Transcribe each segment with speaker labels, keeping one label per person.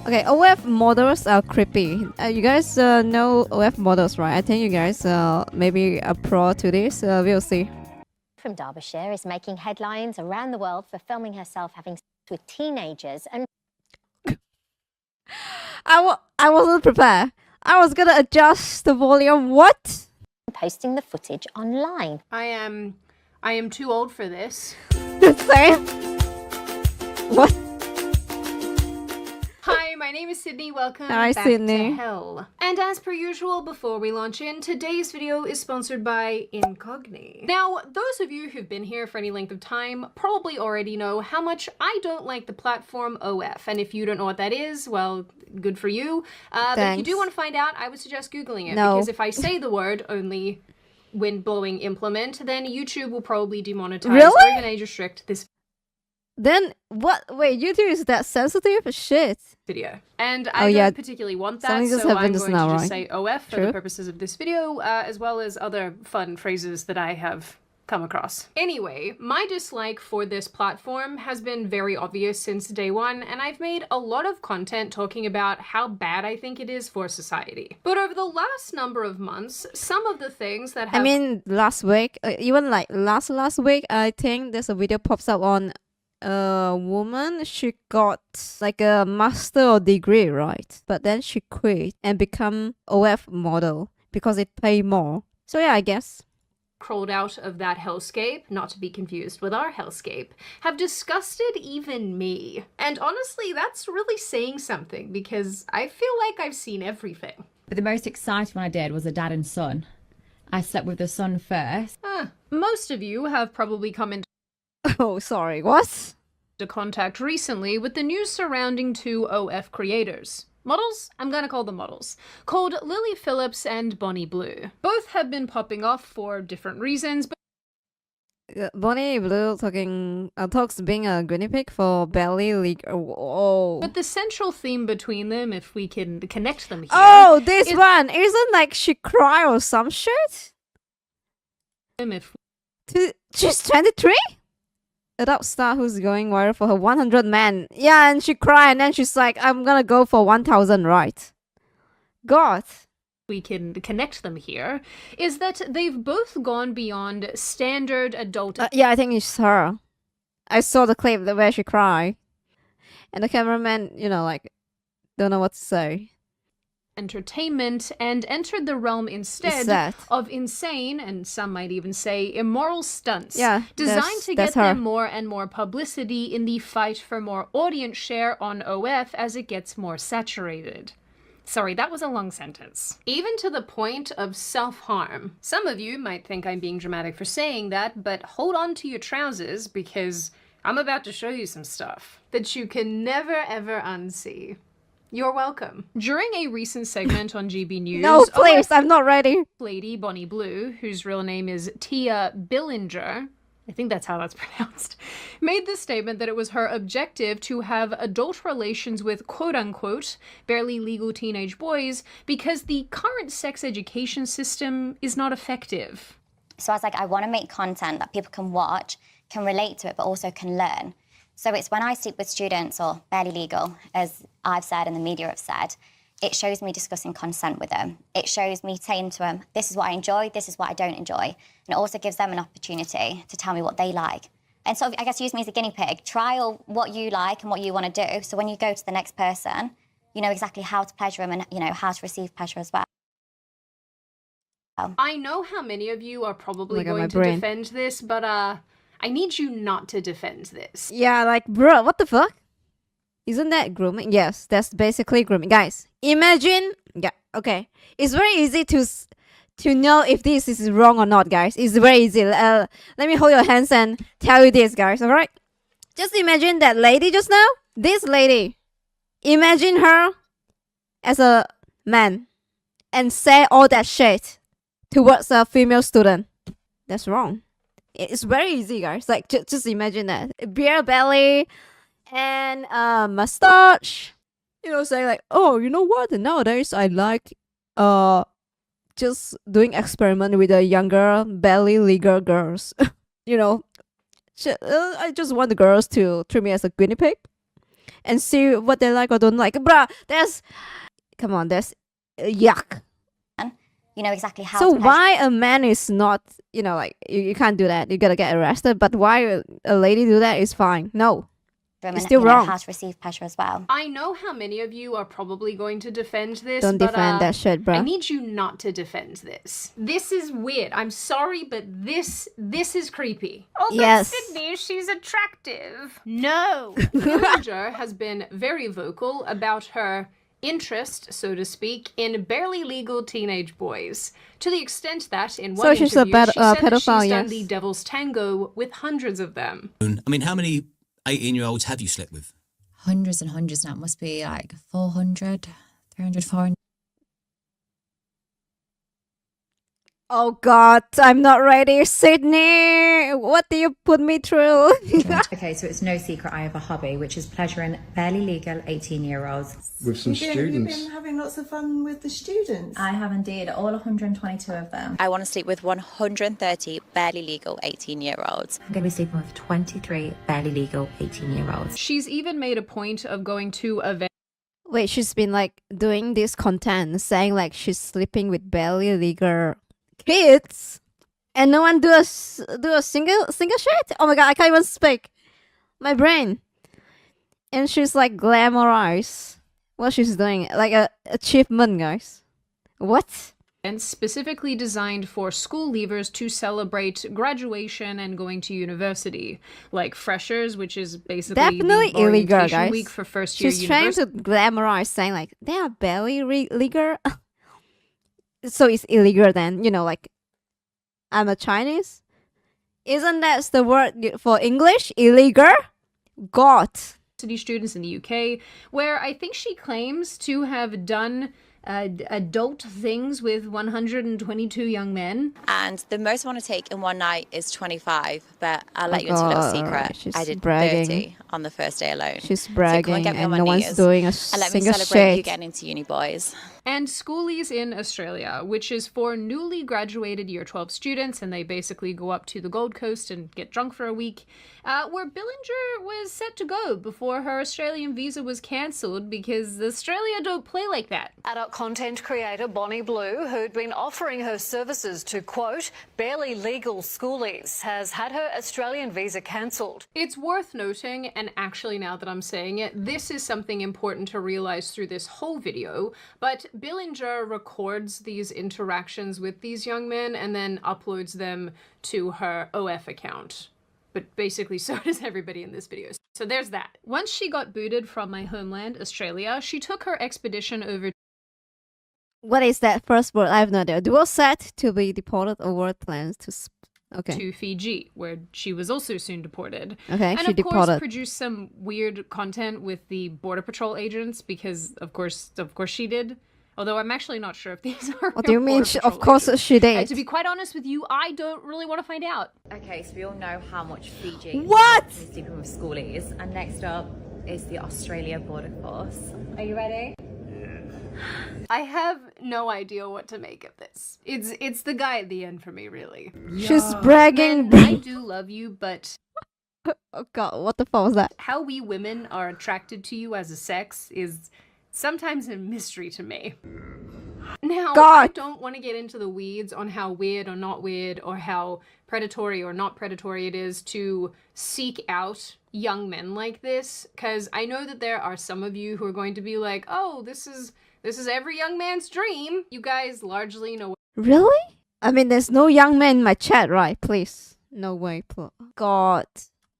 Speaker 1: Okay, OF models are creepy. You guys know OF models, right? I think you guys maybe are pro to this. We'll see.
Speaker 2: From Derbyshire is making headlines around the world for filming herself having sex with teenagers and
Speaker 1: I wasn't prepared. I was gonna adjust the volume. What?
Speaker 2: posting the footage online.
Speaker 3: I am too old for this.
Speaker 1: The same. What?
Speaker 3: Hi, my name is Sydney. Welcome
Speaker 1: Hi,
Speaker 3: back
Speaker 1: Sydney.
Speaker 3: to hell. And as per usual, before we launch in, today's video is sponsored by Incogni. Now, those of you who've been here for any length of time probably already know how much I don't like the platform OF. And if you don't know what that is, well, good for you. But if you do want to find out, I would suggest Googling it.
Speaker 1: No.
Speaker 3: Because if I say the word only wind-blowing implement, then YouTube will probably demonetize
Speaker 1: Really?
Speaker 3: or even age restrict this
Speaker 1: Then what? Wait, YouTube is that sensitive? Shit.
Speaker 3: video. And I don't particularly want that,
Speaker 1: Something just
Speaker 3: so I'm
Speaker 1: happened
Speaker 3: going
Speaker 1: just now,
Speaker 3: to just
Speaker 1: right?
Speaker 3: say OF for
Speaker 1: True.
Speaker 3: the purposes of this video, as well as other fun phrases that I have come across. Anyway, my dislike for this platform has been very obvious since day one, and I've made a lot of content talking about how bad I think it is for society. But over the last number of months, some of the things that have—
Speaker 1: I mean, last week, even like last week, I think there's a video pops up on a woman. She got like a master or degree, right? But then she quit and become OF model because it pay more. So yeah, I guess.
Speaker 3: crawled out of that hellscape, not to be confused with our hellscape, have disgusted even me. And honestly, that's really saying something, because I feel like I've seen everything.
Speaker 4: But the most exciting one I did was a dad and son. I slept with the son first.
Speaker 3: Most of you have probably come into
Speaker 1: Oh, sorry, what?
Speaker 3: contact recently with the news surrounding two OF creators. Models? I'm gonna call them models. Called Lily Phillips and Bonnie Blue. Both have been popping off for different reasons, but
Speaker 1: Bonnie Blue talks being a guinea pig for belly league. Oh.
Speaker 3: the central theme between them, if we can connect them here—
Speaker 1: Oh, this one isn't like she cry or some shit.
Speaker 3: if
Speaker 1: She's 23. Adult star who's going viral for her 100 men. Yeah, and she cried and then she's like, I'm gonna go for 1,000, right? God.
Speaker 3: we can connect them here, is that they've both gone beyond standard adult
Speaker 1: Yeah, I think it's her. I saw the clip where she cried. And the cameraman, like, don't know what to say.
Speaker 3: entertainment and entered the realm instead
Speaker 1: Sad.
Speaker 3: of insane, and some might even say immoral stunts,
Speaker 1: Yeah,
Speaker 3: designed to
Speaker 1: that's
Speaker 3: get them
Speaker 1: her.
Speaker 3: more and more publicity in the fight for more audience share on OF as it gets more saturated. Sorry, that was a long sentence. Even to the point of self-harm. Some of you might think I'm being dramatic for saying that, but hold on to your trousers, because I'm about to show you some stuff that you can never ever unsee. You're welcome. During a recent segment on GB News,
Speaker 1: No, please, I'm not ready.
Speaker 3: lady Bonnie Blue, whose real name is Tia Billinger, I think that's how that's pronounced, made the statement that it was her objective to have adult relations with quote-unquote barely legal teenage boys because the current sex education system is not effective.
Speaker 5: So I was like, I want to make content that people can watch, can relate to it, but also can learn. So it's when I speak with students, or barely legal, as I've said and the media have said, it shows me discussing consent with them. It shows me saying to them, this is what I enjoy, this is what I don't enjoy. And it also gives them an opportunity to tell me what they like. And sort of, I guess, use me as a guinea pig. Trial what you like and what you want to do. So when you go to the next person, you know exactly how to pleasure them and, how to receive pleasure as well.
Speaker 3: I know how many of you are probably
Speaker 1: Oh my God, my
Speaker 3: going to
Speaker 1: brain.
Speaker 3: defend this, but I need you not to defend this.
Speaker 1: Yeah, like, bro, what the fuck? Isn't that grooming? Yes, that's basically grooming. Guys, imagine... Yeah, okay. It's very easy to know if this is wrong or not, guys. It's very easy. Let me hold your hands and tell you this, guys, alright? Just imagine that lady just now. This lady. Imagine her as a man and say all that shit towards a female student. That's wrong. It's very easy, guys. Like, just imagine that. Beer belly and mustache. Saying like, oh, you know what? Nowadays, I like just doing experiment with the younger, barely legal girls. I just want the girls to treat me as a guinea pig. and see what they like or don't like. Bruh, come on, that's yuck.
Speaker 5: You know exactly how
Speaker 1: So
Speaker 5: to
Speaker 1: why a man is not, like, you can't do that. You gotta get arrested. But why a lady do that is fine. No.
Speaker 5: women,
Speaker 1: It's still wrong.
Speaker 5: how to receive pleasure as well.
Speaker 3: I know how many of you are probably going to defend this,
Speaker 1: Don't
Speaker 3: but
Speaker 1: defend that shit, bro.
Speaker 3: I need you not to defend this. This is weird. I'm sorry, but this is creepy. Oh, but
Speaker 1: Yes.
Speaker 3: Sydney, she's attractive. No. Villager has been very vocal about her interest, so to speak, in barely legal teenage boys, to the extent that in one
Speaker 1: So she's a
Speaker 3: interview she said that
Speaker 1: pedophile,
Speaker 3: she's done
Speaker 1: yes.
Speaker 3: the devil's tango with hundreds of them.
Speaker 6: I mean, how many 18-year-olds have you slept with?
Speaker 7: Hundreds and hundreds now. It must be like 400, 300, 400.
Speaker 1: Oh God, I'm not ready, Sydney. What do you put me through?
Speaker 8: Okay, so it's no secret I have a hobby, which is pleasuring barely legal 18-year-olds.
Speaker 9: With some
Speaker 10: You've
Speaker 9: students.
Speaker 10: been having lots of fun with the students.
Speaker 8: I have indeed, all 122 of them.
Speaker 11: I want to sleep with 130 barely legal 18-year-olds.
Speaker 8: I'm going to be sleeping with 23 barely legal 18-year-olds.
Speaker 3: She's even made a point of going to events.
Speaker 1: Wait, she's been like doing this content, saying like she's sleeping with barely legal kids, and no one do a single shit. Oh my God, I can't even speak. My brain. And she's like glamorize what she's doing, like a achievement, guys. What?
Speaker 3: And specifically designed for school leavers to celebrate graduation and going to university, like freshers, which is basically
Speaker 1: Definitely
Speaker 3: the
Speaker 1: illegal,
Speaker 3: orientation
Speaker 1: guys.
Speaker 3: week for first year
Speaker 1: She's trying
Speaker 3: university.
Speaker 1: to glamorize, saying like they are barely legal. So it's illegal then, like I'm a Chinese. Isn't that the word for English? Illegal? God.
Speaker 3: Students in the UK, where I think she claims to have done adult things with 122 young men.
Speaker 11: And the most I want to take in one night is 25, but I'll let
Speaker 1: Oh
Speaker 11: you into a little
Speaker 1: God,
Speaker 11: secret.
Speaker 1: she's
Speaker 11: I did
Speaker 1: bragging.
Speaker 11: 30 on the first day alone.
Speaker 1: She's
Speaker 11: So come
Speaker 1: bragging,
Speaker 11: and get me on
Speaker 1: and
Speaker 11: my
Speaker 1: no one's
Speaker 11: knees
Speaker 1: doing a
Speaker 11: and let me
Speaker 1: single
Speaker 11: celebrate you
Speaker 1: shit.
Speaker 11: getting into uni, boys.
Speaker 3: And Schoolies in Australia, which is for newly graduated Year 12 students, and they basically go up to the Gold Coast and get drunk for a week, where Billinger was set to go before her Australian visa was cancelled because Australia don't play like that.
Speaker 12: Adult content creator Bonnie Blue, who'd been offering her services to, quote, barely legal schoolies, has had her Australian visa cancelled.
Speaker 3: It's worth noting, and actually now that I'm saying it, this is something important to realize through this whole video, but Billinger records these interactions with these young men and then uploads them to her OF account. But basically so does everybody in this video. So there's that. Once she got booted from my homeland, Australia, she took her expedition over
Speaker 1: What is that first word? I have no idea. Dual set to be deported or word plans to... Okay.
Speaker 3: to Fiji, where she was also soon deported.
Speaker 1: Okay,
Speaker 3: and
Speaker 1: she
Speaker 3: of
Speaker 1: deported.
Speaker 3: course produced some weird content with the Border Patrol agents because of course she did. Although I'm actually not sure if these are
Speaker 1: What do you
Speaker 3: real
Speaker 1: mean?
Speaker 3: Border Patrol
Speaker 1: Of course
Speaker 3: agents.
Speaker 1: she did.
Speaker 3: And to be quite honest with you, I don't really want to find out.
Speaker 8: Okay, so we all know how much Fiji
Speaker 1: What?
Speaker 8: is sleeping with schoolies. And next up is the Australia Border Force. Are you ready?
Speaker 3: I have no idea what to make of this. It's the guy at the end for me, really.
Speaker 1: She's bragging.
Speaker 3: Men, I do love you, but
Speaker 1: Oh God, what the fuck was that?
Speaker 3: how we women are attracted to you as a sex is sometimes a mystery to me. Now, I
Speaker 1: God.
Speaker 3: don't want to get into the weeds on how weird or not weird or how predatory or not predatory it is to seek out young men like this, because I know that there are some of you who are going to be like, oh, this is every young man's dream. You guys largely know
Speaker 1: Really? I mean, there's no young man in my chat, right? Please. No way. God.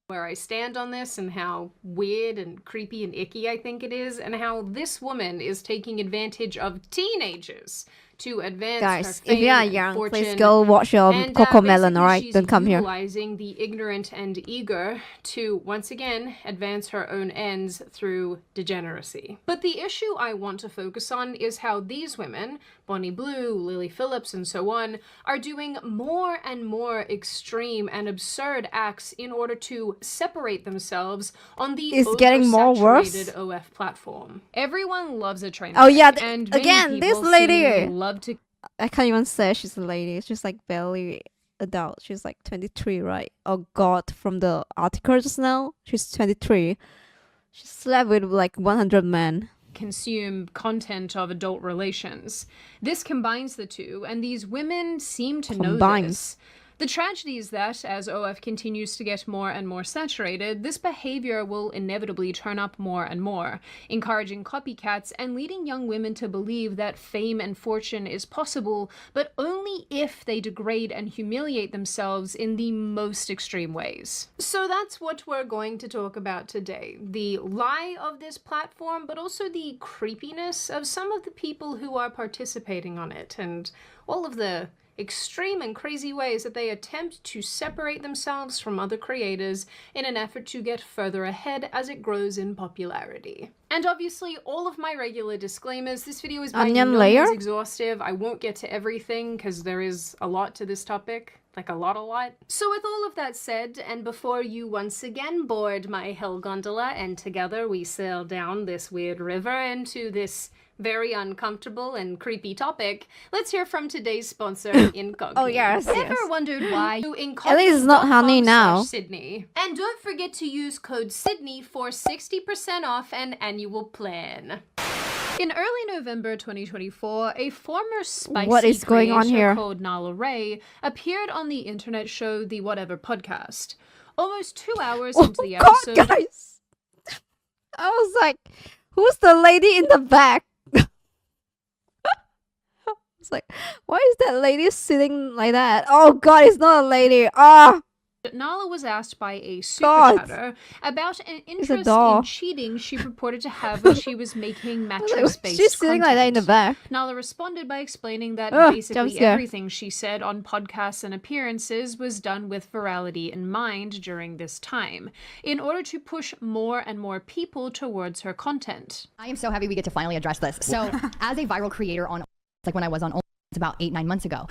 Speaker 3: where I stand on this and how weird and creepy and icky I think it is, and how this woman is taking advantage of teenagers to advance her
Speaker 1: Guys,
Speaker 3: fame
Speaker 1: if you are
Speaker 3: and
Speaker 1: young,
Speaker 3: fortune.
Speaker 1: please go watch your
Speaker 3: And,
Speaker 1: Coco Melon,
Speaker 3: basically
Speaker 1: alright?
Speaker 3: she's
Speaker 1: Don't come here.
Speaker 3: utilizing the ignorant and eager to, once again, advance her own ends through degeneracy. But the issue I want to focus on is how these women, Bonnie Blue, Lily Phillips, and so on, are doing more and more extreme and absurd acts in order to separate themselves on the
Speaker 1: It's getting more worse.
Speaker 3: oversaturated OF platform. Everyone loves a train
Speaker 1: Oh,
Speaker 3: wreck,
Speaker 1: yeah,
Speaker 3: and many
Speaker 1: again, this
Speaker 3: people
Speaker 1: lady.
Speaker 3: seemingly love to
Speaker 1: I can't even say she's a lady. It's just like barely adult. She's like 23, right? Oh God, from the article just now, she's 23. She slept with like 100 men.
Speaker 3: Consume content of adult relations. This combines the two, and these women seem to know this. The tragedy is that, as OF continues to get more and more saturated, this behavior will inevitably turn up more and more, encouraging copycats and leading young women to believe that fame and fortune is possible, but only if they degrade and humiliate themselves in the most extreme ways. So that's what we're going to talk about today. The lie of this platform, but also the creepiness of some of the people who are participating on it, and all of the extreme and crazy ways that they attempt to separate themselves from other creators in an effort to get further ahead as it grows in popularity. And obviously, all of my regular disclaimers, this video is by no means exhaustive. I won't get to everything because there is a lot to this topic. Like a lot. So with all of that said, and before you once again board my hell gondola and together we sail down this weird river into this very uncomfortable and creepy topic, let's hear from today's sponsor, Incognito.
Speaker 1: Oh yes,
Speaker 3: Ever wondered why you
Speaker 1: At least it's not honey now.
Speaker 3: Sydney. And don't forget to use code Sydney for 60% off an annual plan. In early November 2024, a former spicy creator called Nala Ray appeared on the internet show The Whatever Podcast. Almost 2 hours into the episode...
Speaker 1: God, guys! I was like, who's the lady in the back? It's like, why is that lady sitting like that? Oh god, it's not a lady. Ah!
Speaker 3: Nala was asked by a super chatter about an interest in cheating she purported to have when she was making mattress-based content.
Speaker 1: She's sitting like that in the back.
Speaker 3: Nala responded by explaining that basically everything she said on podcasts and appearances was done with virality in mind during this time, in order to push more and more people towards her content.
Speaker 9: I am so happy we get to finally address this. So, as a viral creator on, like when I was on about 8-9 months ago,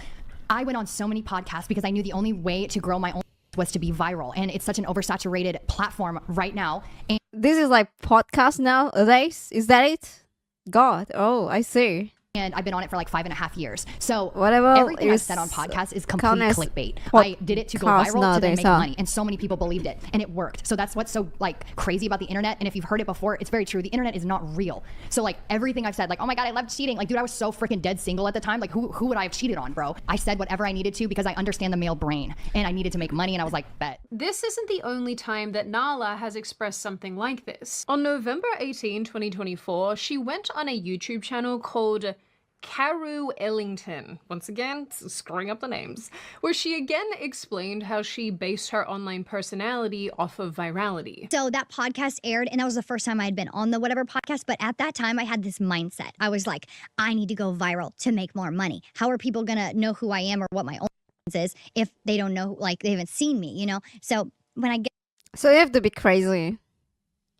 Speaker 9: I went on so many podcasts because I knew the only way to grow my own was to be viral, and it's such an oversaturated platform right now. And
Speaker 1: this is like podcast nowadays? Is that it? God, oh, I see.
Speaker 9: And I've been on it for like 5.5 years. So
Speaker 1: whatever
Speaker 9: everything I've said on podcasts is complete clickbait. I did it to go viral to then make money, and so many people believed it, and it worked. So that's what's so like crazy about the internet. And if you've heard it before, it's very true. The internet is not real. So like everything I've said, like, oh my god, I love cheating. Like, dude, I was so freaking dead single at the time. Like, who would I have cheated on, bro? I said whatever I needed to because I understand the male brain, and I needed to make money, and I was like, bet.
Speaker 3: This isn't the only time that Nala has expressed something like this. On November 18, 2024, she went on a YouTube channel called Caru Ellington, once again, screwing up the names, where she again explained how she based her online personality off of virality.
Speaker 13: So that podcast aired, and that was the first time I had been on the Whatever Podcast, but at that time I had this mindset. I was like, I need to go viral to make more money. How are people gonna know who I am or what my own is if they don't know, like they haven't seen me, you know? So when I get...
Speaker 1: So you have to be crazy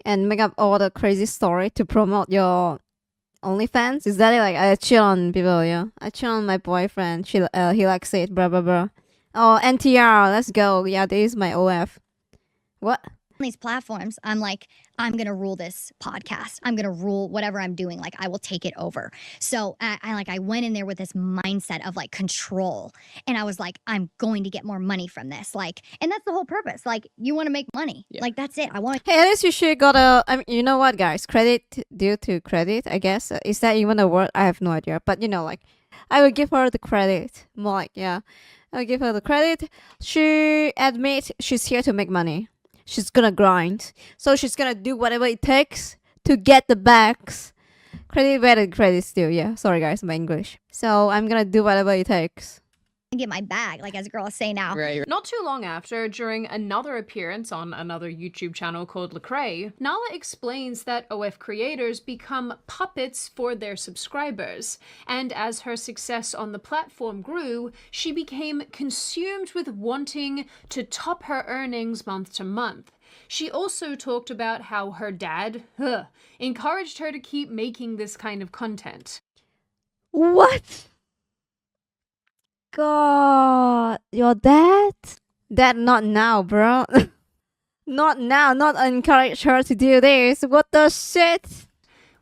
Speaker 1: and make up all the crazy story to promote your OnlyFans? Is that it? Like, I chill on people, yeah. I chill on my boyfriend. He likes it, blah, blah, blah. Oh, NTR, let's go. Yeah, this is my OF. What?
Speaker 13: On these platforms, I'm like, I'm gonna rule this podcast. I'm gonna rule whatever I'm doing. Like, I will take it over. So I went in there with this mindset of like control, and I was like, I'm going to get more money from this. Like, and that's the whole purpose. Like, you want to make money. Yeah. Like, that's it. I want.
Speaker 1: Hey, at least you should got a. I mean, you know what, guys? Credit due to credit, I guess. Is that even a word? I have no idea. But you know, like, I would give her the credit. More like, yeah, I would give her the credit. She admits she's here to make money. She's gonna grind. So she's gonna do whatever it takes to get the bags. Credit where the credit's due. Yeah, sorry guys, my English. So I'm gonna do whatever it takes.
Speaker 13: Get my bag, like as girls say now.
Speaker 3: Right. Not too long after, during another appearance on another YouTube channel called Lecrae, Nala explains that OF creators become puppets for their subscribers, and as her success on the platform grew, she became consumed with wanting to top her earnings month to month. She also talked about how her dad encouraged her to keep making this kind of content.
Speaker 1: What? God, your dad? Dad, not now, bro. Not now, not encourage her to do this. What the shit?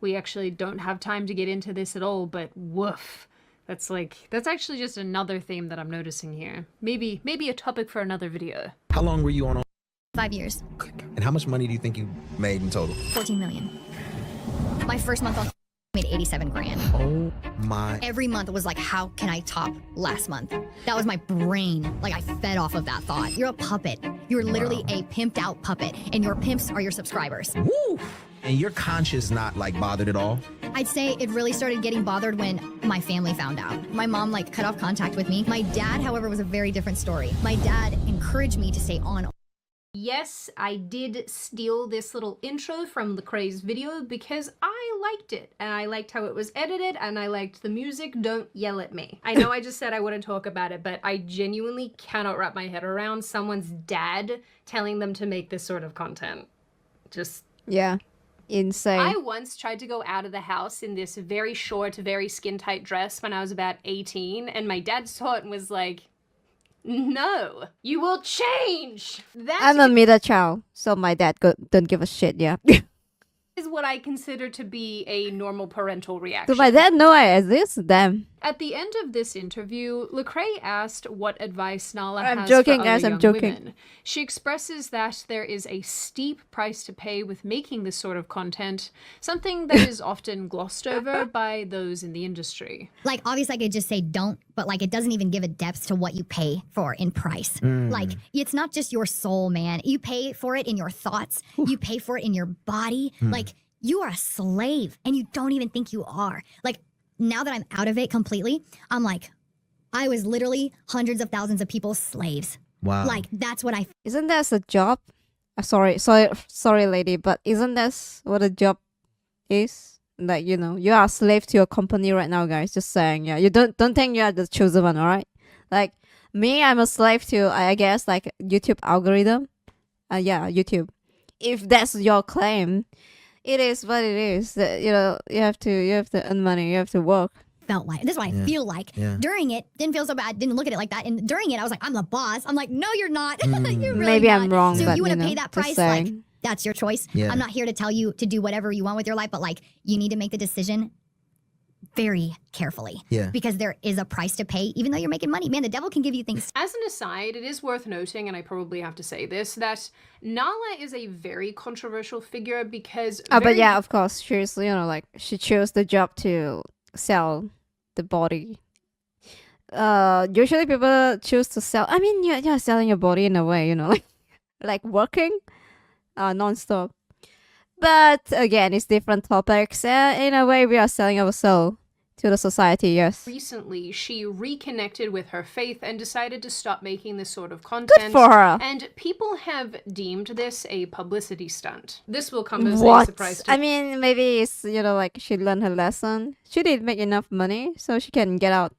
Speaker 3: We actually don't have time to get into this at all, but woof. That's actually just another theme that I'm noticing here. Maybe a topic for another video.
Speaker 14: How long were you on
Speaker 13: 5 years.
Speaker 14: And how much money do you think you made in total?
Speaker 13: 14 million. My first month on made 87 grand.
Speaker 14: Oh my.
Speaker 13: Every month it was like, how can I top last month? That was my brain. Like I fed off of that thought. You're a puppet. You're literally a pimped out puppet, and your pimps are your subscribers.
Speaker 14: Woo! And your conscience not like bothered at all?
Speaker 13: I'd say it really started getting bothered when my family found out. My mom like cut off contact with me. My dad, however, was a very different story. My dad encouraged me to stay on.
Speaker 3: Yes, I did steal this little intro from Lecrae's video because I liked it, and I liked how it was edited, and I liked the music. Don't yell at me. I know I just said I wouldn't talk about it, but I genuinely cannot wrap my head around someone's dad telling them to make this sort of content. Just...
Speaker 1: yeah. Insane.
Speaker 3: I once tried to go out of the house in this very short, very skin-tight dress when I was about 18, and my dad saw it and was like, no, you will change.
Speaker 1: I'm a middle child, so my dad don't give a shit, yeah.
Speaker 3: Is what I consider to be a normal parental reaction.
Speaker 1: Do my dad know I exist? Damn.
Speaker 3: At the end of this interview, Lecrae asked what advice Nala
Speaker 1: I'm
Speaker 3: has
Speaker 1: joking,
Speaker 3: for
Speaker 1: guys,
Speaker 3: other
Speaker 1: I'm
Speaker 3: young
Speaker 1: joking.
Speaker 3: women. She expresses that there is a steep price to pay with making this sort of content, something that is often glossed over by those in the industry.
Speaker 13: Like, obviously, I could just say don't, but like, it doesn't even give a depth to what you pay for in price. Like, it's not just your soul, man. You pay for it in your thoughts. You pay for it in your body. Like, you are a slave, and you don't even think you are. Like, now that I'm out of it completely, I'm like, I was literally hundreds of thousands of people's slaves.
Speaker 14: Wow.
Speaker 13: Like, that's what I...
Speaker 1: Isn't that a job? Sorry, lady, but isn't that what a job is? Like, you know, you are a slave to your company right now, guys. Just saying, yeah. You don't think you are the chosen one, all right? Like, me, I'm a slave to, I guess, like, YouTube algorithm. Yeah, YouTube. If that's your claim, it is what it is. That, you know, you have to earn money. You have to work.
Speaker 13: Felt like. This is what I feel like. During it, didn't feel so bad. Didn't look at it like that. And during it, I was like, I'm the boss. I'm like, no, you're not. You're really
Speaker 1: Maybe
Speaker 13: not.
Speaker 1: I'm wrong,
Speaker 13: So
Speaker 1: but
Speaker 13: if you want to
Speaker 1: know,
Speaker 13: pay that
Speaker 1: just
Speaker 13: price,
Speaker 1: saying.
Speaker 13: like, that's your choice.
Speaker 14: Yeah.
Speaker 13: I'm not here to tell you to do whatever you want with your life, but like, you need to make the decision very carefully.
Speaker 14: Yeah.
Speaker 13: Because there is a price to pay, even though you're making money. Man, the devil can give you things.
Speaker 3: As an aside, it is worth noting, and I probably have to say this, that Nala is a very controversial figure because...
Speaker 1: But yeah, of course, she's, you know, like, she chose the job to sell the body. Usually people choose to sell... I mean, you're selling your body in a way, you know, like working non-stop. But again, it's different topics. In a way, we are selling our soul to the society, yes.
Speaker 3: Recently, she reconnected with her faith and decided to stop making this sort of content.
Speaker 1: Good for her.
Speaker 3: And people have deemed this a publicity stunt. This will come as
Speaker 1: What?
Speaker 3: a surprise to...
Speaker 1: I mean, maybe it's, you know, like she learned her lesson. She did make enough money, so she can get out.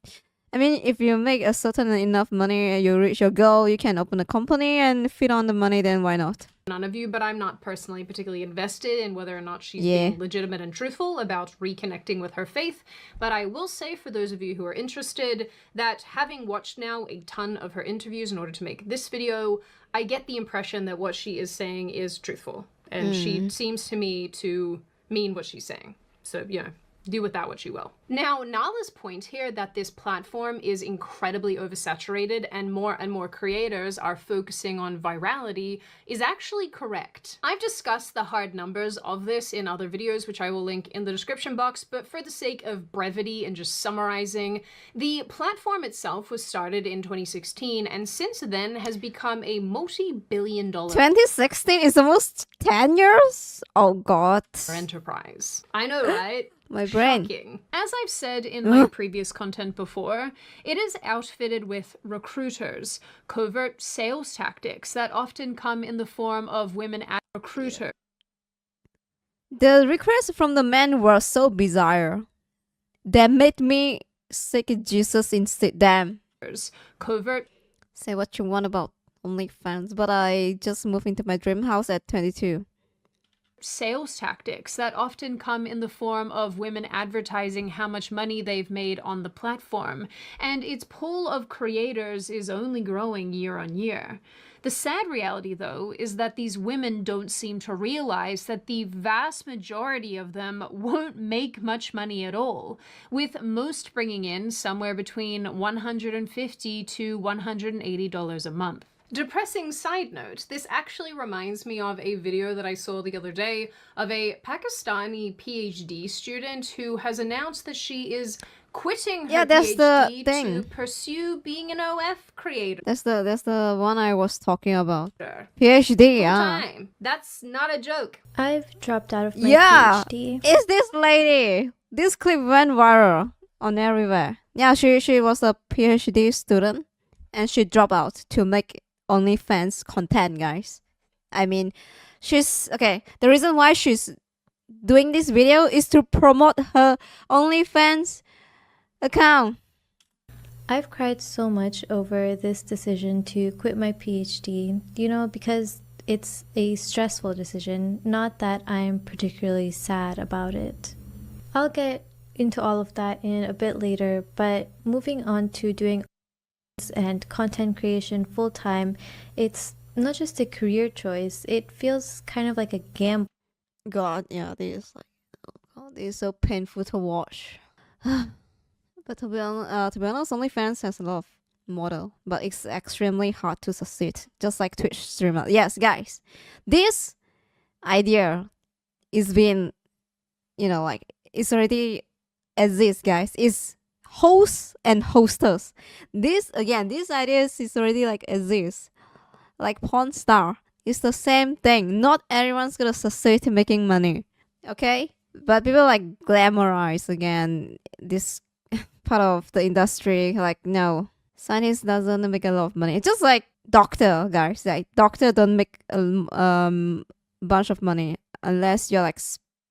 Speaker 1: I mean, if you make a certain enough money and you reach your goal, you can open a company and feed on the money, then why not?
Speaker 3: None of you, but I'm not personally particularly invested in whether or not she's being legitimate and truthful about reconnecting with her faith. But I will say, for those of you who are interested, that having watched now a ton of her interviews in order to make this video, I get the impression that what she is saying is truthful. And she seems to me to mean what she's saying. So, you know, do with that what you will. Now, Nala's point here that this platform is incredibly oversaturated and more creators are focusing on virality is actually correct. I've discussed the hard numbers of this in other videos, which I will link in the description box, but for the sake of brevity and just summarizing, the platform itself was started in 2016 and since then has become a multi-billion-dollar
Speaker 1: 2016 is almost 10 years? Oh god.
Speaker 3: enterprise. I know, right?
Speaker 1: My brain.
Speaker 3: Shocking. As I've said in my previous content before, it is outfitted with recruiters, covert sales tactics that often come in the form of women as recruiters.
Speaker 1: The requests from the men were so bizarre. They made me sick of Jesus instead. Damn.
Speaker 3: Covert.
Speaker 1: Say what you want about OnlyFans, but I just moved into my dream house at 22.
Speaker 3: Sales tactics that often come in the form of women advertising how much money they've made on the platform, and its pool of creators is only growing year on year. The sad reality, though, is that these women don't seem to realize that the vast majority of them won't make much money at all, with most bringing in somewhere between $150 to $180 a month. Depressing side note, this actually reminds me of a video that I saw the other day of a Pakistani PhD student who has announced that she is quitting her PhD to pursue being an OF creator.
Speaker 1: That's the one I was talking about. PhD, yeah.
Speaker 3: Time. That's not a joke.
Speaker 15: I've dropped out of my PhD.
Speaker 1: Is this lady? This clip went viral on everywhere. Yeah, she was a PhD student and she dropped out to make OnlyFans content, guys. I mean, she's okay. The reason why she's doing this video is to promote her OnlyFans account.
Speaker 15: I've cried so much over this decision to quit my PhD, you know, because it's a stressful decision, not that I'm particularly sad about it. I'll get into all of that in a bit later, but moving on to doing and content creation full-time, it's not just a career choice, it feels kind of like a gamble.
Speaker 1: God, yeah, this is so painful to watch. But to be honest, OnlyFans has a lot of model, but it's extremely hard to succeed, just like Twitch streamer. Yes, guys, this idea is being, you know, like it's already exists, guys. It's hosts and hosters. This ideas is already like exists, like porn star. It's the same thing. Not everyone's gonna succeed in making money, okay? But people like glamorize again this part of the industry. Like, no, scientist doesn't make a lot of money. It's just like doctor, guys. Like doctor don't make a bunch of money unless you're like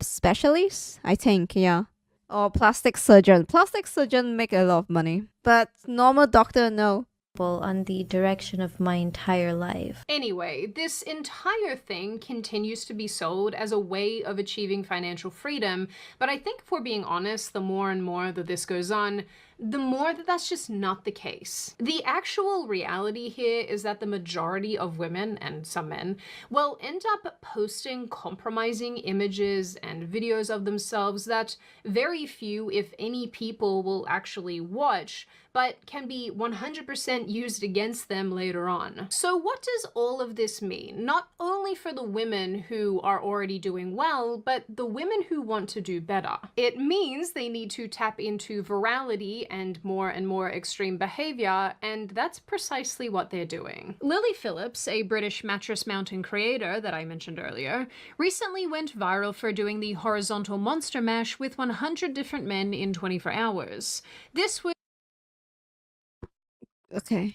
Speaker 1: specialist, I think, yeah. Or plastic surgeon. Plastic surgeon make a lot of money, but normal doctor, no.
Speaker 15: On the direction of my entire life.
Speaker 3: Anyway, this entire thing continues to be sold as a way of achieving financial freedom, but I think if we're being honest, the more and more that this goes on, the more that that's just not the case. The actual reality here is that the majority of women, and some men, will end up posting compromising images and videos of themselves that very few, if any, people will actually watch, but can be 100% used against them later on. So what does all of this mean? Not only for the women who are already doing well, but the women who want to do better. It means they need to tap into virality and more extreme behavior, and that's precisely what they're doing. Lily Phillips, a British mattress mounting creator that I mentioned earlier, recently went viral for doing the horizontal monster mash with 100 different men in 24 hours. This was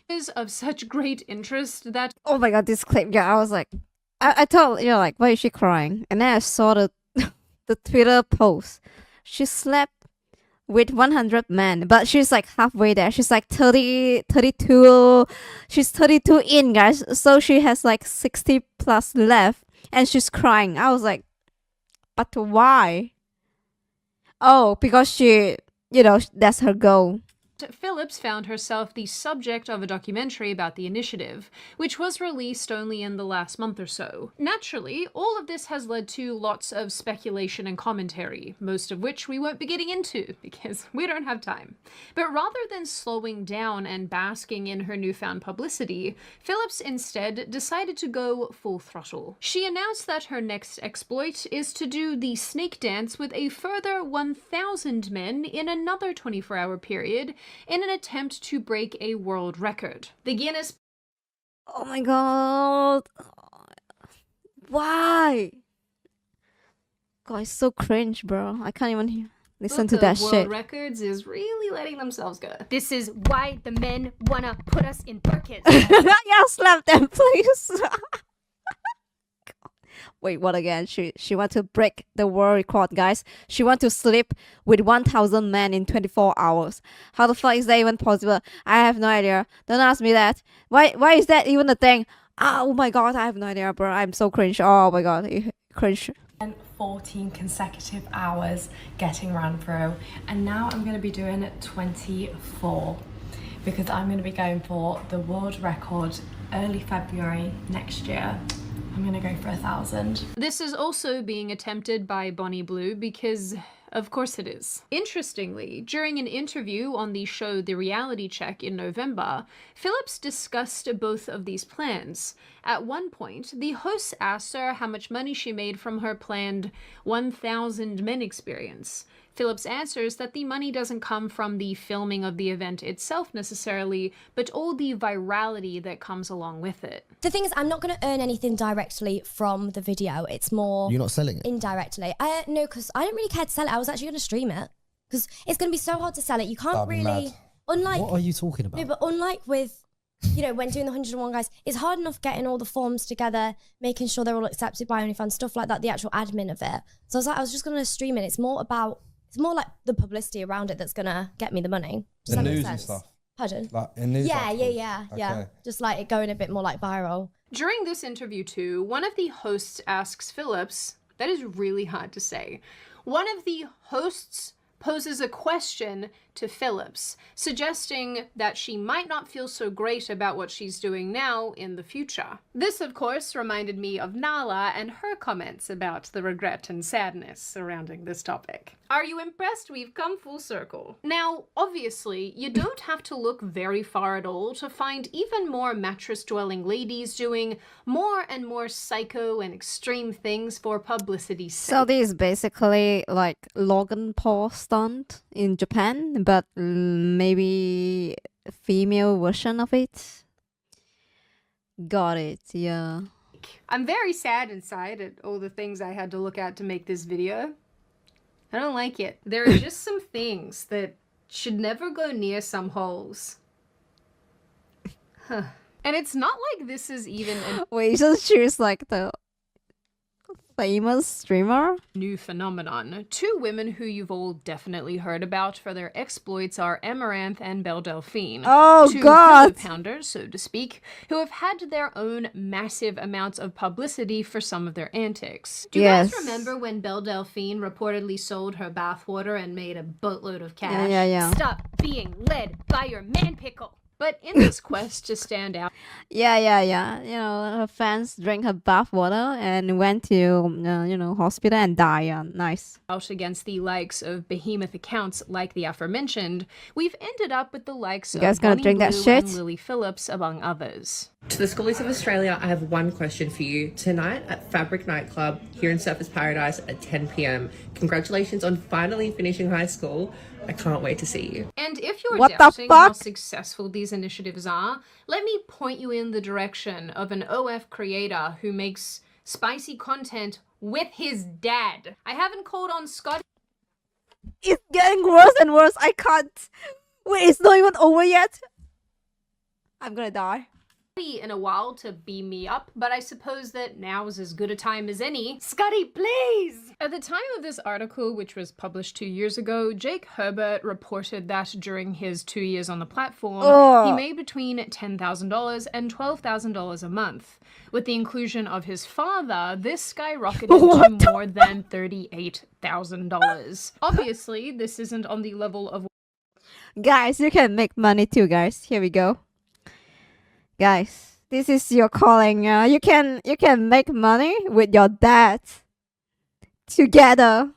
Speaker 3: is of such great interest that...
Speaker 1: Oh my god, this clip, yeah, I was like... I thought, you know, like, why is she crying? And then I saw the the Twitter post. She slept with 100 men, but she's like halfway there. She's like 32. She's 32 in, guys. So she has like 60 plus left, and she's crying. I was like, but why? Oh, because she, you know, that's her goal.
Speaker 3: Phillips found herself the subject of a documentary about the initiative, which was released only in the last month or so. Naturally, all of this has led to lots of speculation and commentary, most of which we won't be getting into because we don't have time. But rather than slowing down and basking in her newfound publicity, Phillips instead decided to go full throttle. She announced that her next exploit is to do the snake dance with a further 1,000 men in another 24-hour period, in an attempt to break a world record. The Guinness...
Speaker 1: Oh my god. Why? God, it's so cringe, bro. I can't even listen to that
Speaker 3: World
Speaker 1: shit.
Speaker 3: Records is really letting themselves go. This is why the men wanna put us in buckets.
Speaker 1: Yeah, slap them, please. Wait, what again? She want to break the world record, guys. She want to sleep with 1,000 men in 24 hours. How the fuck is that even possible? I have no idea. Don't ask me that. Why is that even a thing? Oh my god, I have no idea, bro. I'm so cringe. Oh my god, cringe.
Speaker 16: 14 consecutive hours getting ran through, and now I'm going to be doing 24 because I'm going to be going for the world record early February next year. I'm gonna go for 1,000.
Speaker 3: This is also being attempted by Bonnie Blue because Of course it is. Interestingly, during an interview on the show The Reality Check in November, Phillips discussed both of these plans. At one point, the host asked her how much money she made from her planned 1,000 men experience. Phillips answers that the money doesn't come from the filming of the event itself necessarily, but all the virality that comes along with it.
Speaker 17: The thing is, I'm not going to earn anything directly from the video. It's more...
Speaker 14: You're not selling it?
Speaker 17: Indirectly. No, because I don't really care to sell it. I was actually going to stream it. Because it's going to be so hard to sell it. You can't
Speaker 18: That'd be
Speaker 17: really...
Speaker 18: mad.
Speaker 17: Unlike...
Speaker 18: What are you talking about?
Speaker 17: No, but unlike with... You know, when doing the 101 guys, it's hard enough getting all the forms together, making sure they're all accepted by OnlyFans, stuff like that, the actual admin of it. So I was just going to stream it. It's more like the publicity around it that's going to get me the money. Does
Speaker 18: The
Speaker 17: that make
Speaker 18: news
Speaker 17: sense?
Speaker 18: and stuff.
Speaker 17: Pardon?
Speaker 18: Like in news
Speaker 17: Yeah.
Speaker 18: articles? Okay.
Speaker 17: Just like it going a bit more like viral.
Speaker 3: During this interview too, one of the hosts asks Phillips, that is really hard to say, one of the hosts poses a question to Phillips, suggesting that she might not feel so great about what she's doing now in the future. This, of course, reminded me of Nala and her comments about the regret and sadness surrounding this topic. Are you impressed? We've come full circle. Now, obviously, you don't have to look very far at all to find even more mattress-dwelling ladies doing more and more psycho and extreme things for publicity's sake.
Speaker 1: So this is basically like Logan Paul stunt in Japan, but maybe a female version of it. Got it, yeah.
Speaker 3: I'm very sad inside at all the things I had to look at to make this video. I don't like it. There are just some things that should never go near some holes. Huh. And it's not like this is even an
Speaker 1: Wait, just choose like the famous streamer?
Speaker 3: new phenomenon. Two women who you've all definitely heard about for their exploits are Amaranth and Belle Delphine.
Speaker 1: Oh,
Speaker 3: two
Speaker 1: God.
Speaker 3: pillow pounders, so to speak, who have had their own massive amounts of publicity for some of their antics. Do you guys remember when Belle Delphine reportedly sold her bathwater and made a boatload of cash?
Speaker 1: Yeah.
Speaker 3: Stop being led by your man pickle. But in this quest to stand out,
Speaker 1: Yeah. You know, her fans drank her bath water and went to, hospital and died. Yeah, nice.
Speaker 3: out against the likes of behemoth accounts like the aforementioned, we've ended up with the likes
Speaker 1: You guys
Speaker 3: of
Speaker 1: gonna
Speaker 3: Bonnie
Speaker 1: drink that
Speaker 3: Blue
Speaker 1: shit?
Speaker 3: and Lily Phillips, among others.
Speaker 19: To the Schoolies of Australia, I have one question for you. Tonight at Fabric Nightclub here in Surfers Paradise at 10 p.m. Congratulations on finally finishing high school. I can't wait to see you.
Speaker 3: And if you're
Speaker 1: What the
Speaker 3: doubting how
Speaker 1: fuck?
Speaker 3: successful these initiatives are, let me point you in the direction of an OF creator who makes spicy content with his dad. I haven't called on Scotty
Speaker 1: It's getting worse and worse. I can't. Wait, it's not even over yet. I'm gonna die.
Speaker 3: in a while to beam me up, but I suppose that now is as good a time as any. Scotty, please! At the time of this article, which was published 2 years ago, Jake Herbert reported that during his 2 years on the platform, he made between $10,000 and $12,000 a month. With the inclusion of his father, this skyrocketed to more than $38,000. Obviously, this isn't on the level of...
Speaker 1: Guys, you can make money too, guys. Here we go. Guys, this is your calling. You can make money with your dad together.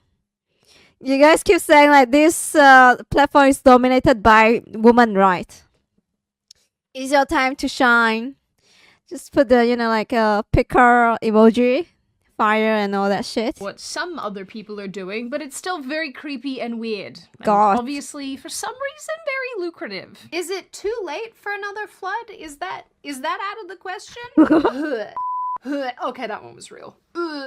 Speaker 1: You guys keep saying like this platform is dominated by women, right? It's your time to shine. Just put the like a picker emoji, fire and all that shit.
Speaker 3: What some other people are doing, but it's still very creepy and weird. And
Speaker 1: God.
Speaker 3: obviously, for some reason, very lucrative. Is it too late for another flood? Is that out of the question? Okay, that one was real.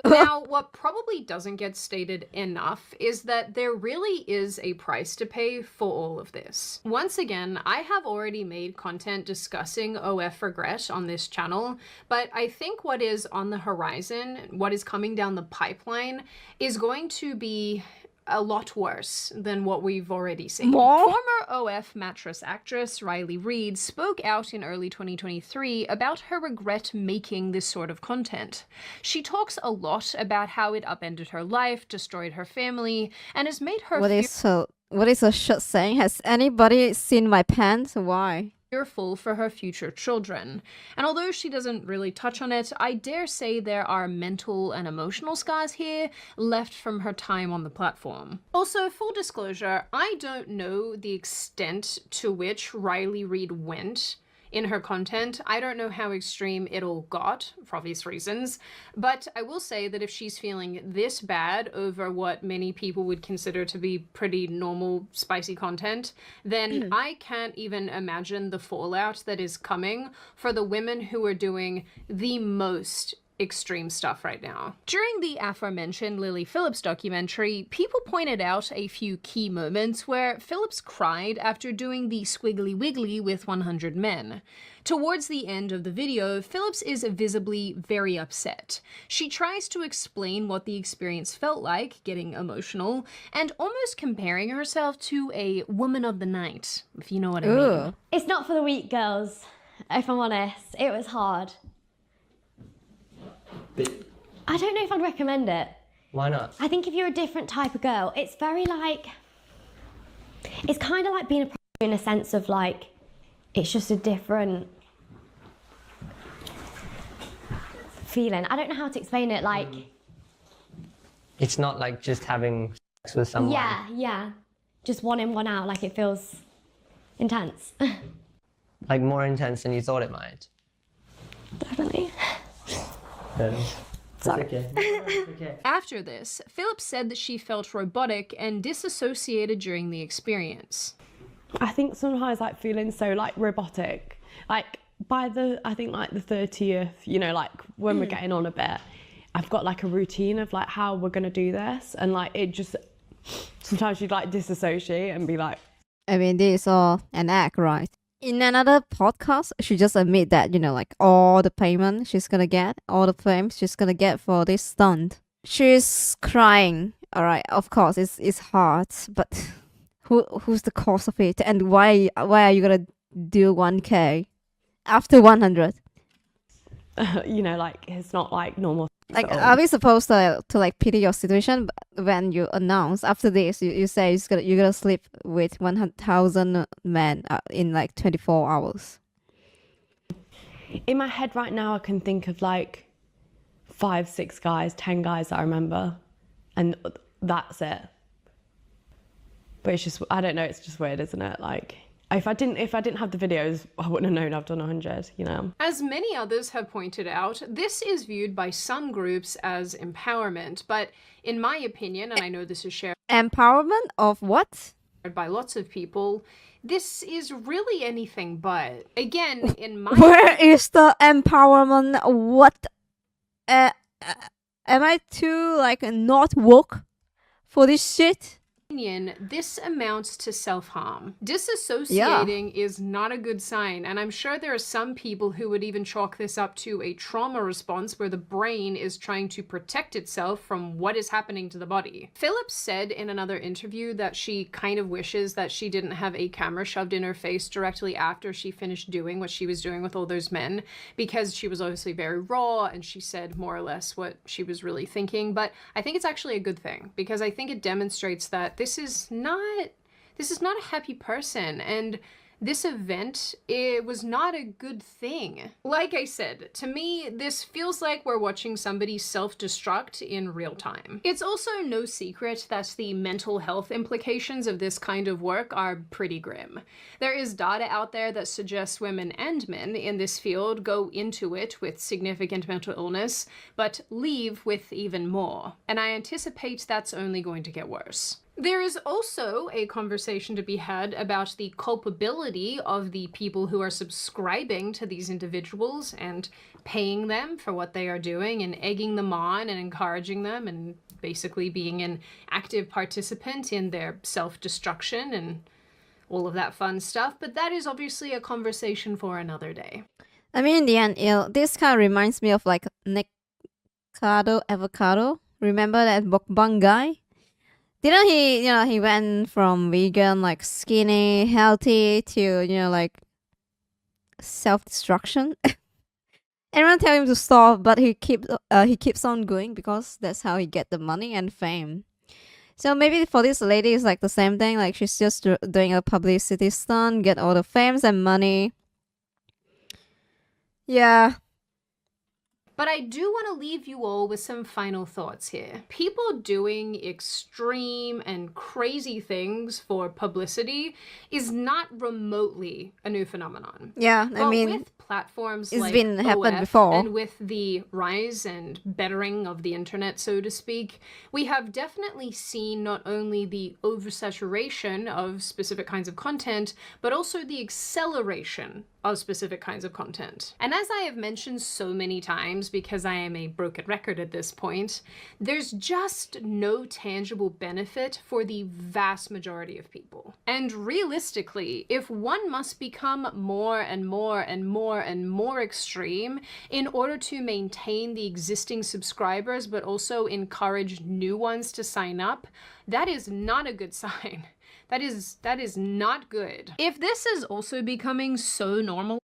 Speaker 3: Now, what probably doesn't get stated enough is that there really is a price to pay for all of this. Once again, I have already made content discussing OF regret on this channel, but I think what is on the horizon, what is coming down the pipeline, is going to be a lot worse than what we've already seen. Former OF mattress actress Riley Reid spoke out in early 2023 about her regret making this sort of content. She talks a lot about how it upended her life, destroyed her family, and has made her
Speaker 1: What is her shirt saying? Has anybody seen my pants? Why?
Speaker 3: fearful for her future children. And although she doesn't really touch on it, I dare say there are mental and emotional scars here left from her time on the platform. Also, full disclosure, I don't know the extent to which Riley Reid went in her content. I don't know how extreme it all got, for obvious reasons, but I will say that if she's feeling this bad over what many people would consider to be pretty normal, spicy content, then I can't even imagine the fallout that is coming for the women who are doing the most extreme stuff right now. During the aforementioned Lily Phillips documentary, people pointed out a few key moments where Phillips cried after doing the squiggly wiggly with 100 men. Towards the end of the video, Phillips is visibly very upset. She tries to explain what the experience felt like, getting emotional, and almost comparing herself to a woman of the night, if you know what I mean.
Speaker 18: It's not for the weak girls, if I'm honest. It was hard. I don't know if I'd recommend it.
Speaker 20: Why not?
Speaker 18: I think if you're a different type of girl, it's very like, it's kind of like being a prostitute in a sense of like, it's just a different feeling. I don't know how to explain it, like...
Speaker 20: It's not like just having sex with someone.
Speaker 18: Yeah. Just one in, one out, like it feels intense.
Speaker 20: Like more intense than you thought it might.
Speaker 18: Definitely.
Speaker 20: Sorry. Okay.
Speaker 3: After this, Phillips said that she felt robotic and disassociated during the experience.
Speaker 16: I think sometimes like feeling so like robotic, like by the, I think like the 30th, you know, like when we're getting on a bit, I've got like a routine of like how we're gonna do this, and like it just, sometimes you'd like disassociate and be like,
Speaker 1: I mean, this is all an act, right? In another podcast, she just admit that, you know, like all the payment she's gonna get, all the fame she's gonna get for this stunt. She's crying. All right, of course, it's hard, but who's the cost of it, and why are you gonna do 1K after 100?
Speaker 16: you know, like it's not like normal.
Speaker 1: Like, are we supposed to like pity your situation when you announce after this you say you're gonna sleep with 100,000 men in like 24 hours?
Speaker 16: In my head right now, I can think of like 5, 6 guys, 10 guys that I remember, and that's it. But it's just, I don't know, it's just weird, isn't it? Like, if I didn't have the videos, I wouldn't have known I've done 100, you know?
Speaker 3: As many others have pointed out, this is viewed by some groups as empowerment, but in my opinion, and I know this is shared
Speaker 1: Empowerment of what?
Speaker 3: by lots of people, this is really anything but. Again, in my
Speaker 1: Where is the empowerment? What? Am I too like not woke for this shit?
Speaker 3: opinion, this amounts to self-harm. Disassociating is not a good sign, and I'm sure there are some people who would even chalk this up to a trauma response where the brain is trying to protect itself from what is happening to the body. Phillips said in another interview that she kind of wishes that she didn't have a camera shoved in her face directly after she finished doing what she was doing with all those men, because she was obviously very raw and she said more or less what she was really thinking. But I think it's actually a good thing, because I think it demonstrates that this is not a happy person, and this event, it was not a good thing. Like I said, to me, this feels like we're watching somebody self-destruct in real time. It's also no secret that the mental health implications of this kind of work are pretty grim. There is data out there that suggests women and men in this field go into it with significant mental illness, but leave with even more. And I anticipate that's only going to get worse. There is also a conversation to be had about the culpability of the people who are subscribing to these individuals and paying them for what they are doing and egging them on and encouraging them and basically being an active participant in their self-destruction and all of that fun stuff. But that is obviously a conversation for another day.
Speaker 1: I mean, in the end, this kind of reminds me of like Nikado Avocado. Remember that mukbang guy? Didn't he, he went from vegan, like skinny, healthy, to, like self-destruction? Everyone tell him to stop, but he keeps on going because that's how he get the money and fame. So maybe for this lady, it's like the same thing. Like she's just doing a publicity stunt, get all the fame and money. Yeah.
Speaker 3: But I do want to leave you all with some final thoughts here. People doing extreme and crazy things for publicity is not remotely a new phenomenon.
Speaker 1: Yeah, I mean,
Speaker 3: with platforms
Speaker 1: it's
Speaker 3: like
Speaker 1: been happened
Speaker 3: OF
Speaker 1: before.
Speaker 3: and with the rise and bettering of the internet, so to speak, we have definitely seen not only the oversaturation of specific kinds of content, but also the acceleration of specific kinds of content. And as I have mentioned so many times, because I am a broken record at this point, there's just no tangible benefit for the vast majority of people. And realistically, if one must become more and more and more and more extreme in order to maintain the existing subscribers, but also encourage new ones to sign up, that is not a good sign. That is not good. If this is also becoming so normal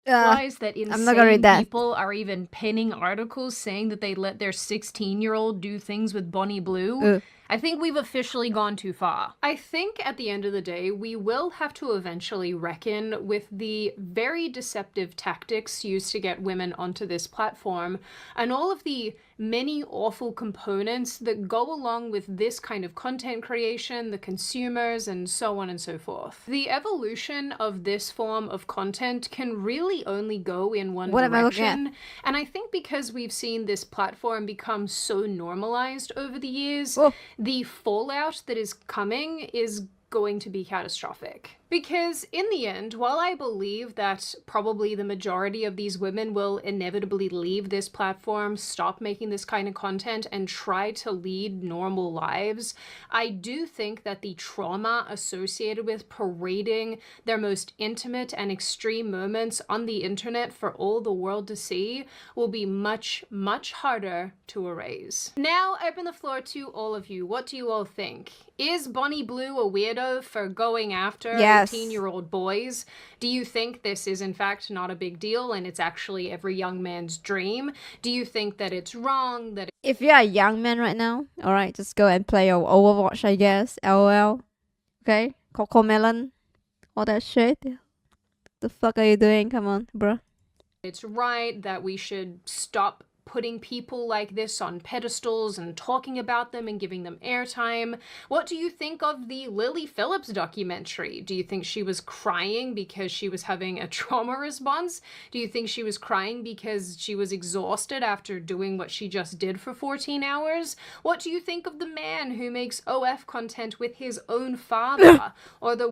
Speaker 3: that insane people are even penning articles saying that they let their 16-year-old do things with Bonnie Blue, I think we've officially gone too far. I think at the end of the day, we will have to eventually reckon with the very deceptive tactics used to get women onto this platform and all of the many awful components that go along with this kind of content creation, the consumers, and so on and so forth. The evolution of this form of content can really only go in one direction, and I think because we've seen this platform become so normalized over the years, the fallout that is coming is going to be catastrophic. Because in the end, while I believe that probably the majority of these women will inevitably leave this platform, stop making this kind of content, and try to lead normal lives, I do think that the trauma associated with parading their most intimate and extreme moments on the internet for all the world to see will be much, much harder to erase. Now, I open the floor to all of you. What do you all think? Is Bonnie Blue a weirdo for going after 18-year-old boys? Do you think this is in fact not a big deal and it's actually every young man's dream? Do you think that it's wrong that
Speaker 1: if you're a young man right now, alright, just go and play your Overwatch, I guess. LOL. Okay? Coco Melon. All that shit. The fuck are you doing? Come on, bro.
Speaker 3: It's right that we should stop putting people like this on pedestals and talking about them and giving them airtime? What do you think of the Lily Phillips documentary? Do you think she was crying because she was having a trauma response? Do you think she was crying because she was exhausted after doing what she just did for 14 hours? What do you think of the man who makes OF content with his own father? Or the...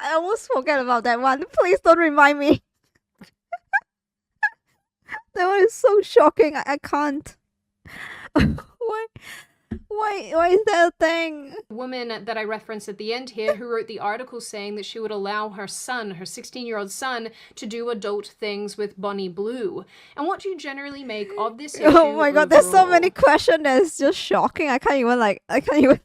Speaker 1: I almost forgot about that one. Please don't remind me. That one is so shocking. I can't. Why is that a thing?
Speaker 3: Woman that I referenced at the end here who wrote the article saying that she would allow her son, her 16-year-old son, to do adult things with Bonnie Blue. And what do you generally make of this issue?
Speaker 1: Oh my god, there's so many questions that's just shocking. I can't even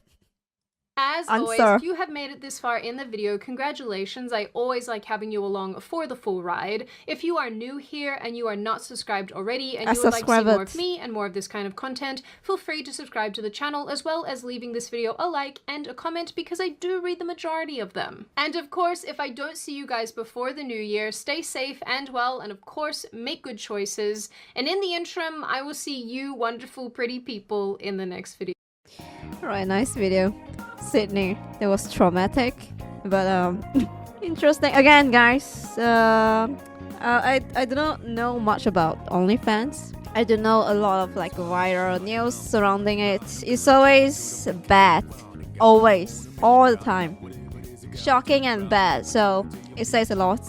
Speaker 3: As always, if you have made it this far in the video, congratulations. I always like having you along for the full ride. If you are new here and you are not subscribed already and you would like to see more of me and more of this kind of content, feel free to subscribe to the channel as well as leaving this video a like and a comment because I do read the majority of them. And of course, if I don't see you guys before the new year, stay safe and well, and of course, make good choices. And in the interim, I will see you wonderful, pretty people in the next video.
Speaker 1: Alright, nice video. Sydney. It was traumatic, but interesting. Again, guys, I do not know much about OnlyFans. I do know a lot of like viral news surrounding it. It's always bad. Always. All the time. Shocking and bad. So it says a lot.